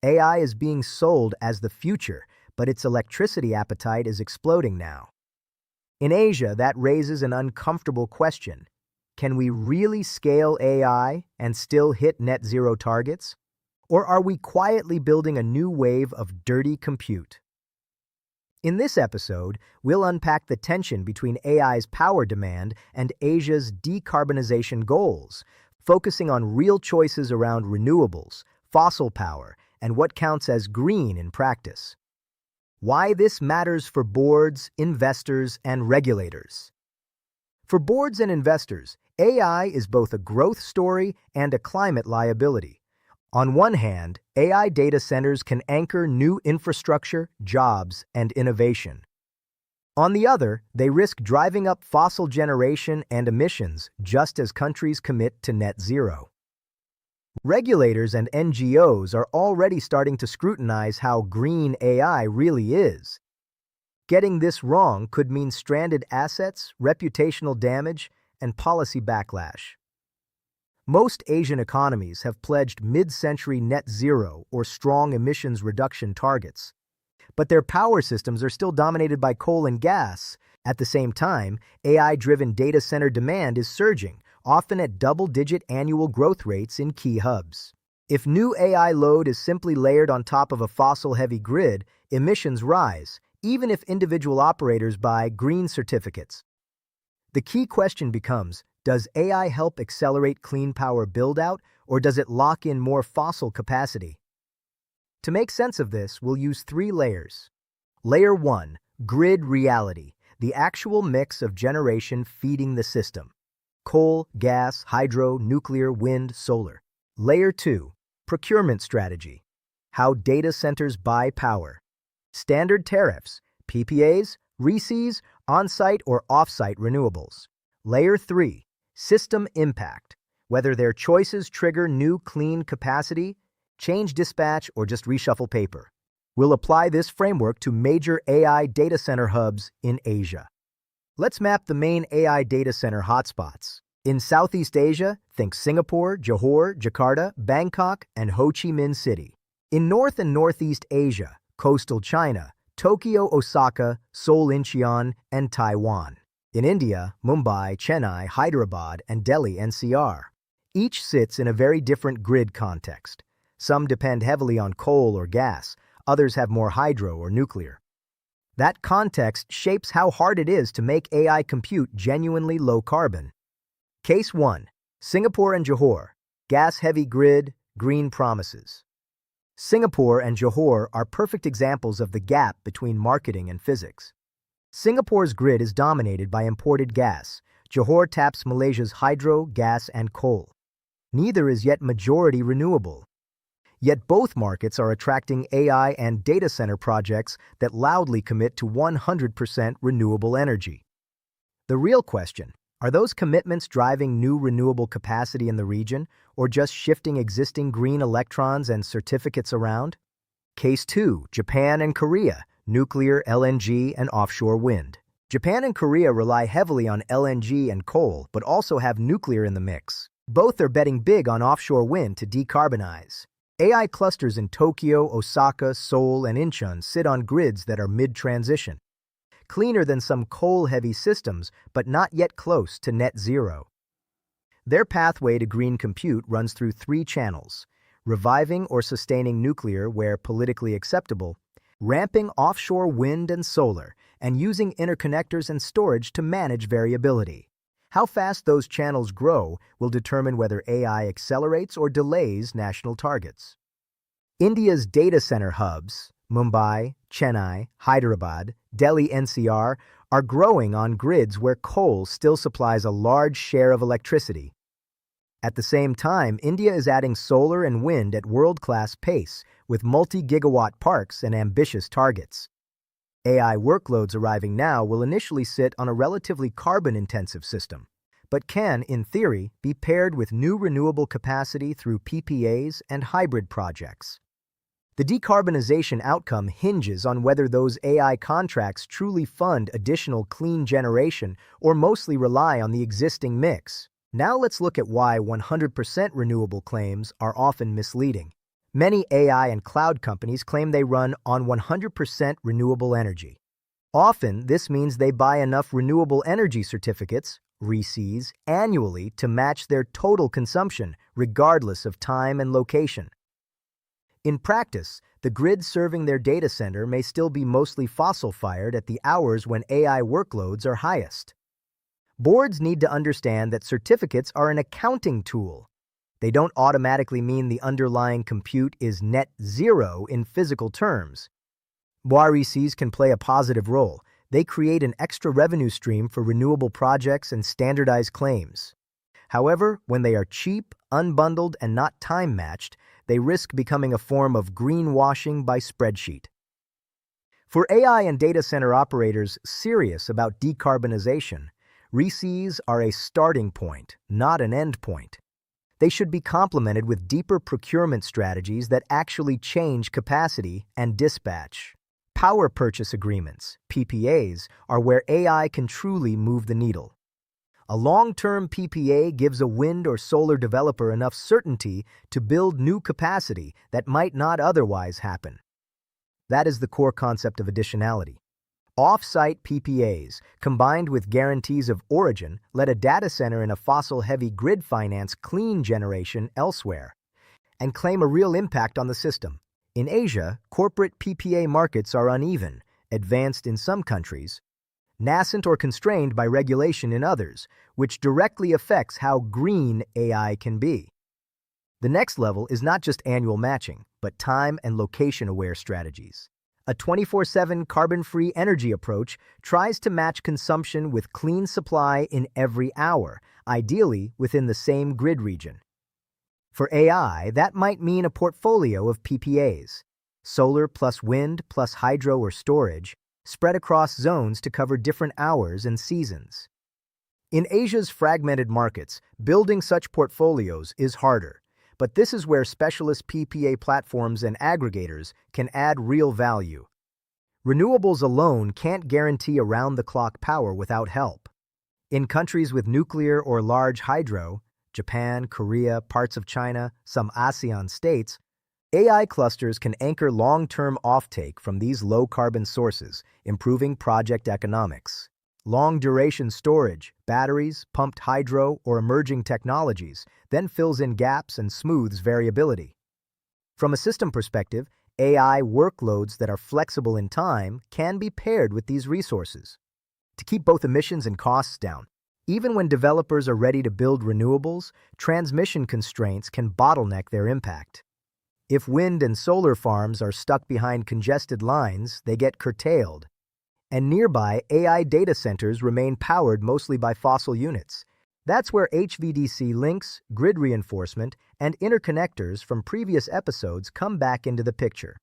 AI is being sold as the future, but its electricity appetite is exploding now. In Asia, that raises an uncomfortable question. Can we really scale AI and still hit net zero targets? Or are we quietly building a new wave of dirty compute? In this episode, we'll unpack the tension between AI's power demand and Asia's decarbonization goals, focusing on real choices around renewables, fossil power, and what counts as green in practice. Why this matters for boards, investors, and regulators. For boards and investors, AI is both a growth story and a climate liability. On one hand, AI data centers can anchor new infrastructure, jobs, and innovation. On the other, they risk driving up fossil generation and emissions just as countries commit to net zero. Regulators and NGOs are already starting to scrutinize how green AI really is. Getting this wrong could mean stranded assets, reputational damage, and policy backlash. Most Asian economies have pledged mid-century net zero or strong emissions reduction targets. But their power systems are still dominated by coal and gas. At the same time, AI-driven data center demand is surging, often at double-digit annual growth rates in key hubs. If new AI load is simply layered on top of a fossil-heavy grid, emissions rise, even if individual operators buy green certificates. The key question becomes, does AI help accelerate clean power build-out, or does it lock in more fossil capacity? To make sense of this, we'll use 3 layers. Layer 1, grid reality, the actual mix of generation feeding the system. Coal, gas, hydro, nuclear, wind, solar. Layer 2, procurement strategy, how data centers buy power. Standard tariffs, PPAs, RECs, on-site or off-site renewables. Layer 3, system impact, whether their choices trigger new clean capacity, change dispatch, or just reshuffle paper. We'll apply this framework to major AI data center hubs in Asia. Let's map the main AI data center hotspots. In Southeast Asia, think Singapore, Johor, Jakarta, Bangkok, and Ho Chi Minh City. In North and Northeast Asia, coastal China, Tokyo, Osaka, Seoul, Incheon, and Taiwan. In India, Mumbai, Chennai, Hyderabad, and Delhi NCR. Each sits in a very different grid context. Some depend heavily on coal or gas, others have more hydro or nuclear. That context shapes how hard it is to make AI compute genuinely low carbon. Case 1. Singapore and Johor. Gas-heavy grid, green promises. Singapore and Johor are perfect examples of the gap between marketing and physics. Singapore's grid is dominated by imported gas. Johor taps Malaysia's hydro, gas, and coal. Neither is yet majority renewable. Yet both markets are attracting AI and data center projects that loudly commit to 100% renewable energy. The real question, are those commitments driving new renewable capacity in the region, or just shifting existing green electrons and certificates around? Case 2, Japan and Korea. Nuclear, LNG, and offshore wind. Japan and Korea rely heavily on LNG and coal, but also have nuclear in the mix. Both are betting big on offshore wind to decarbonize. AI clusters in Tokyo, Osaka, Seoul, and Incheon sit on grids that are mid-transition. Cleaner than some coal-heavy systems, but not yet close to net zero. Their pathway to green compute runs through 3 channels: reviving or sustaining nuclear where politically acceptable, ramping offshore wind and solar, and using interconnectors and storage to manage variability. How fast those channels grow will determine whether AI accelerates or delays national targets. India's data center hubs, Mumbai, Chennai, Hyderabad, Delhi NCR, are growing on grids where coal still supplies a large share of electricity. At the same time, India is adding solar and wind at world-class pace, with multi-gigawatt parks and ambitious targets. AI workloads arriving now will initially sit on a relatively carbon-intensive system, but can, in theory, be paired with new renewable capacity through PPAs and hybrid projects. The decarbonization outcome hinges on whether those AI contracts truly fund additional clean generation or mostly rely on the existing mix. Now let's look at why 100% renewable claims are often misleading. Many AI and cloud companies claim they run on 100% renewable energy. Often, this means they buy enough renewable energy certificates, RECs, annually to match their total consumption, regardless of time and location. In practice, the grid serving their data center may still be mostly fossil-fired at the hours when AI workloads are highest. Boards need to understand that certificates are an accounting tool. They don't automatically mean the underlying compute is net zero in physical terms. While RECs can play a positive role, they create an extra revenue stream for renewable projects and standardized claims. However, when they are cheap, unbundled, and not time-matched, they risk becoming a form of greenwashing by spreadsheet. For AI and data center operators serious about decarbonization, RECs are a starting point, not an end point. They should be complemented with deeper procurement strategies that actually change capacity and dispatch. Power purchase agreements, PPAs, are where AI can truly move the needle. A long-term PPA gives a wind or solar developer enough certainty to build new capacity that might not otherwise happen. That is the core concept of additionality. Off-site PPAs, combined with guarantees of origin, let a data center in a fossil-heavy grid finance clean generation elsewhere and claim a real impact on the system. In Asia, corporate PPA markets are uneven, advanced in some countries, nascent or constrained by regulation in others, which directly affects how green AI can be. The next level is not just annual matching, but time and location-aware strategies. A 24/7 carbon-free energy approach tries to match consumption with clean supply in every hour, ideally within the same grid region. For AI, that might mean a portfolio of PPAs, solar plus wind plus hydro or storage, spread across zones to cover different hours and seasons. In Asia's fragmented markets, building such portfolios is harder, but this is where specialist PPA platforms and aggregators can add real value. Renewables alone can't guarantee around-the-clock power without help. In countries with nuclear or large hydro, Japan, Korea, parts of China, some ASEAN states, AI clusters can anchor long-term offtake from these low-carbon sources, improving project economics. Long-duration storage, batteries, pumped hydro, or emerging technologies then fills in gaps and smooths variability. From a system perspective, AI workloads that are flexible in time can be paired with these resources to keep both emissions and costs down. Even when developers are ready to build renewables, transmission constraints can bottleneck their impact. If wind and solar farms are stuck behind congested lines, they get curtailed. And nearby, AI data centers remain powered mostly by fossil units. That's where HVDC links, grid reinforcement, and interconnectors from previous episodes come back into the picture.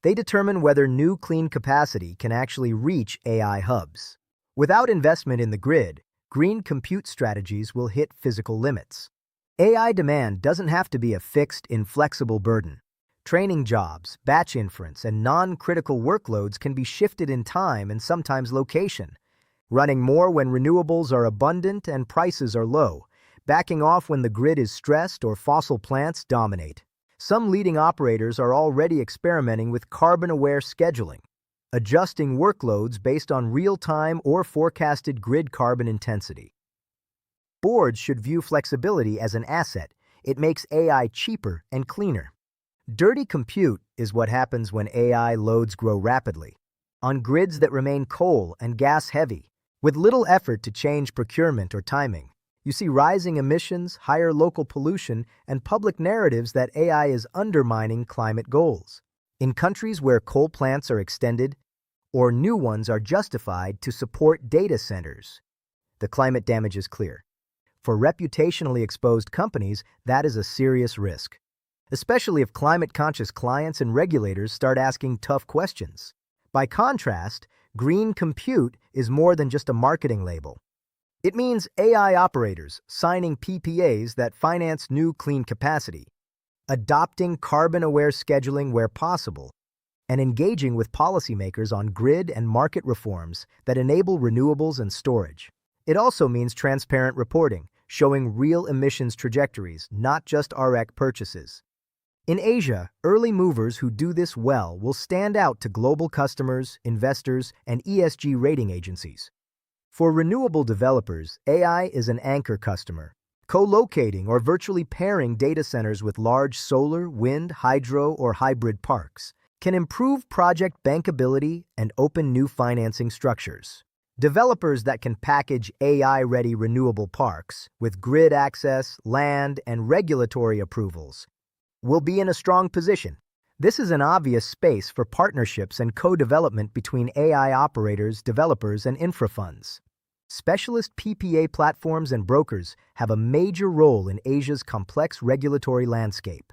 They determine whether new clean capacity can actually reach AI hubs. Without investment in the grid, green compute strategies will hit physical limits. AI demand doesn't have to be a fixed, inflexible burden. Training jobs, batch inference, and non-critical workloads can be shifted in time and sometimes location, running more when renewables are abundant and prices are low, backing off when the grid is stressed or fossil plants dominate. Some leading operators are already experimenting with carbon-aware scheduling, adjusting workloads based on real-time or forecasted grid carbon intensity. Boards should view flexibility as an asset. It makes AI cheaper and cleaner. Dirty compute is what happens when AI loads grow rapidly, on grids that remain coal and gas-heavy, with little effort to change procurement or timing. You see rising emissions, higher local pollution, and public narratives that AI is undermining climate goals. In countries where coal plants are extended, or new ones are justified to support data centers, the climate damage is clear. For reputationally exposed companies, that is a serious risk, especially if climate-conscious clients and regulators start asking tough questions. By contrast, green compute is more than just a marketing label. It means AI operators signing PPAs that finance new clean capacity, adopting carbon-aware scheduling where possible, and engaging with policymakers on grid and market reforms that enable renewables and storage. It also means transparent reporting, showing real emissions trajectories, not just REC purchases. In Asia, early movers who do this well will stand out to global customers, investors, and ESG rating agencies. For renewable developers, AI is an anchor customer. Co-locating or virtually pairing data centers with large solar, wind, hydro, or hybrid parks can improve project bankability and open new financing structures. Developers that can package AI-ready renewable parks with grid access, land, and regulatory approvals will be in a strong position. This is an obvious space for partnerships and co-development between AI operators, developers, and infra funds. Specialist PPA platforms and brokers have a major role in Asia's complex regulatory landscape.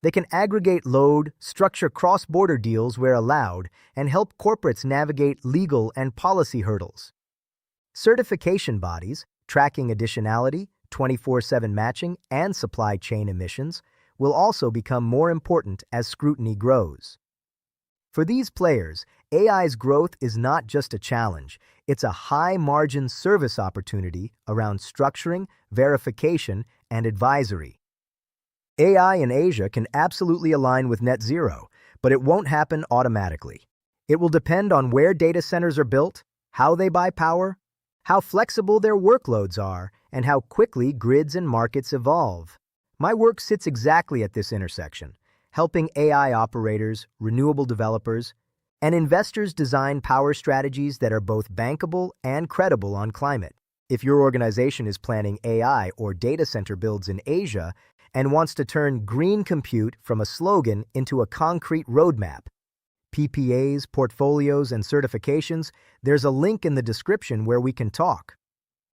They can aggregate load, structure cross-border deals where allowed, and help corporates navigate legal and policy hurdles. Certification bodies, tracking additionality, 24/7 matching, and supply chain emissions will also become more important as scrutiny grows. For these players, AI's growth is not just a challenge, it's a high-margin service opportunity around structuring, verification, and advisory. AI in Asia can absolutely align with net zero, but it won't happen automatically. It will depend on where data centers are built, how they buy power, how flexible their workloads are, and how quickly grids and markets evolve. My work sits exactly at this intersection, helping AI operators, renewable developers, and investors design power strategies that are both bankable and credible on climate. If your organization is planning AI or data center builds in Asia and wants to turn green compute from a slogan into a concrete roadmap, PPAs, portfolios, and certifications, there's a link in the description where we can talk.